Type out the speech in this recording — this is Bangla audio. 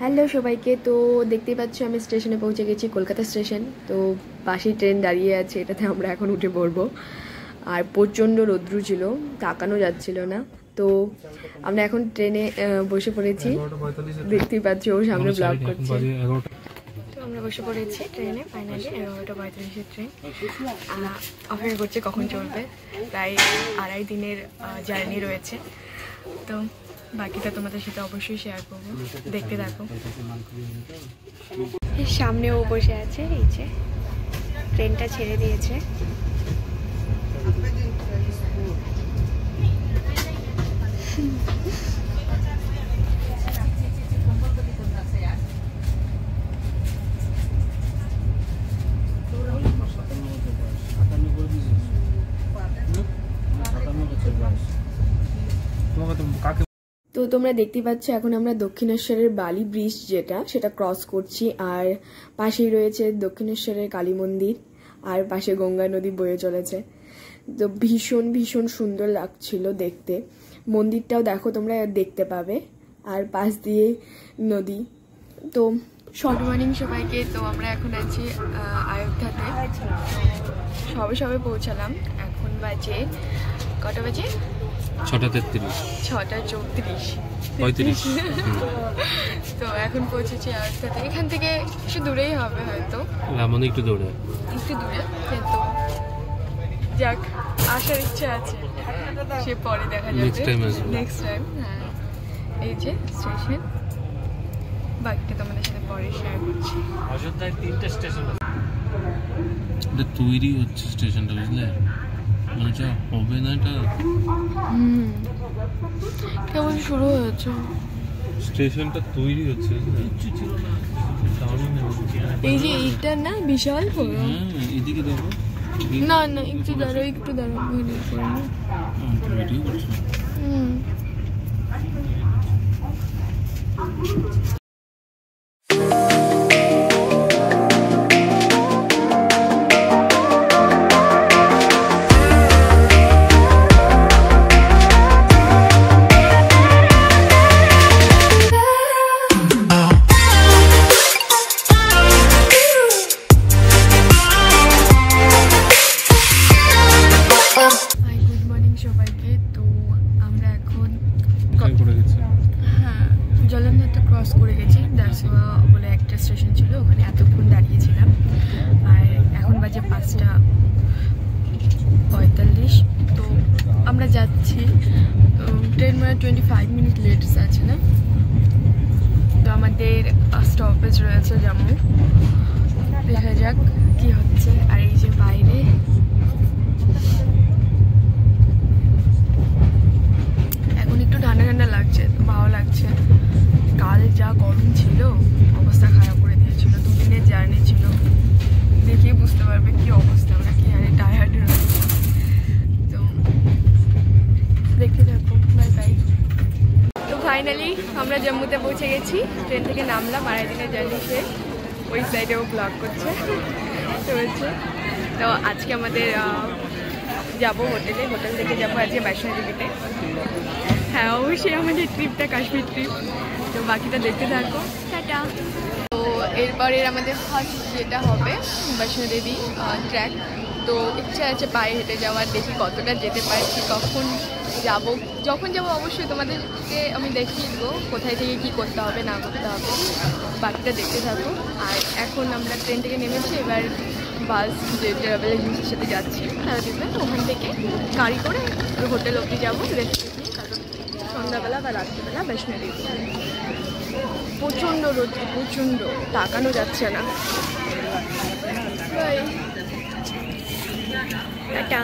হ্যালো সবাইকে। তো দেখতেই পাচ্ছ আমি স্টেশনে পৌঁছে গেছি, কলকাতা স্টেশন। তো পাশেই ট্রেন দাঁড়িয়ে আছে, এটাতে আমরা এখন উঠে পড়বো। আর প্রচণ্ড রৌদ্র ছিল, তাকানো যাচ্ছিল না। তো আমরা এখন ট্রেনে বসে পড়েছি, দেখতেই পাচ্ছ ও সামনে ব্লগ করছে। তো আমরা বসে পড়েছি ট্রেনে, ফাইনালি 11:35-এর ট্রেন। অপেক্ষা করছে কখন চলবে, প্রায় 2.5 দিনের জার্নি রয়েছে। তো বাকিটা তোমাদের সাথে অবশ্যই শেয়ার করবো, দেখতে থাকো। সামনেও বসে আছে, এই যে ট্রেনটা ছেড়ে দিয়েছে। তো তোমরা দেখতে পাচ্ছ এখন আমরা দক্ষিণেশ্বরের বালি ব্রিজ যেটা, সেটা ক্রস করছি। আর পাশেই রয়েছে দক্ষিণেশ্বরের কালী মন্দির, আর পাশে গঙ্গা নদী বয়ে চলেছে। তো ভীষণ ভীষণ সুন্দর লাগছিল দেখতে। মন্দিরটাও দেখো তোমরা দেখতে পাবে, আর পাশ দিয়ে নদী। তো শর্ট মর্নিং সবাইকে। তো আমরা এখন আছি আয়োধ্যাতে, সবে পৌঁছালাম। এখন বাজে কটা বাজে? 6:34 তো এখন পৌঁছেছি আয়োধ্যাতে। এখান থেকে একটু দূরেই হবে হয়তো, একটু দূরে, কিন্তু যাক, আসার ইচ্ছা আছে, সে পরে দেখা যাবে, নেক্সট টাইম। হ্যাঁ, এই যে স্টেশন, বাকিটা তোমাদের সাথে পরে শেয়ার করছি। অযোধ্যায় 3টে স্টেশন এটা তৈরি হচ্ছে, স্টেশনটা বুঝলে, মানে যা হবে না এটা কেমন শুরু হয়েছে, স্টেশনটা তৈরি হচ্ছে। এই যে এইটা না বিশাল বড়। এদিকে দেখো, না না একটু দাঁড়াও ভিডিও করে না। ভিডিও করছো? জলন্ধরটা ক্রস করে গেছি, দারসোয়া বলে একটা স্টেশন ছিল, ওখানে এতক্ষণ দাঁড়িয়েছিলাম। আর এখন বাজে 5:45। তো আমরা যাচ্ছি, ট্রেন মানে 25 মিনিট লেট আছে না। তো আমাদের স্টপেজ রয়েছে জম্মু, দেখা যাক কি হচ্ছে। আর এই যে বাইরে এখন একটু ঠান্ডা ঠান্ডা লাগছে, ভালো লাগছে। কাল যা গরম ছিল, অবস্থা খারাপ করে দিয়েছিল। 2 দিনের জার্নি ছিল, দেখেই বুঝতে পারবে কি অবস্থা, আমরা কি আরে টায়ার্ড রয়েছে। তো দেখতে থাকো, বাই বাই। তো ফাইনালি আমরা জম্মুতে পৌঁছে গেছি, ট্রেন থেকে নামলাম, 2.5 দিনের জার্নি শেষ। ওই সাইডেও ব্লগ করছে চলছে। তো আজকে আমাদের যাবো হোটেল থেকে যাবো আজকে বৈষ্ণো দেবীতে। হ্যাঁ, অবশ্যই আমাদের ট্রিপটা কাশ্মীর ট্রিপ। তো বাকিটা দেখতে থাকো, টাটা। তো এরপরের আমাদের ফার্স্ট যেটা হবে বৈষ্ণো দেবী ট্র্যাক। তো ইচ্ছা আছে পায়ে হেঁটে যাওয়ার, দেখি কতটা যেতে পারছি, কখন যাব। যখন যাবো অবশ্যই তোমাদেরকে আমি দেখিয়ে দেবো কোথায় থেকে কি করতে হবে না করতে হবে, বাকিটা দেখতে থাকো। আর এখন আমরা ট্রেন থেকে নেমেছি, এবার বাস যে ট্রাভেল এজেন্সির সাথে যাচ্ছি সারাদিনে, ওখান থেকে গাড়ি করে হোটেল অবধি যাবো, রেস্ট নিয়ে তারপর সন্ধ্যাবেলা বা রাত্রিবেলা বৈষ্ণো দেবী। প্রচণ্ড রোদ, প্রচণ্ড, তাকানো যাচ্ছে না। টাটা।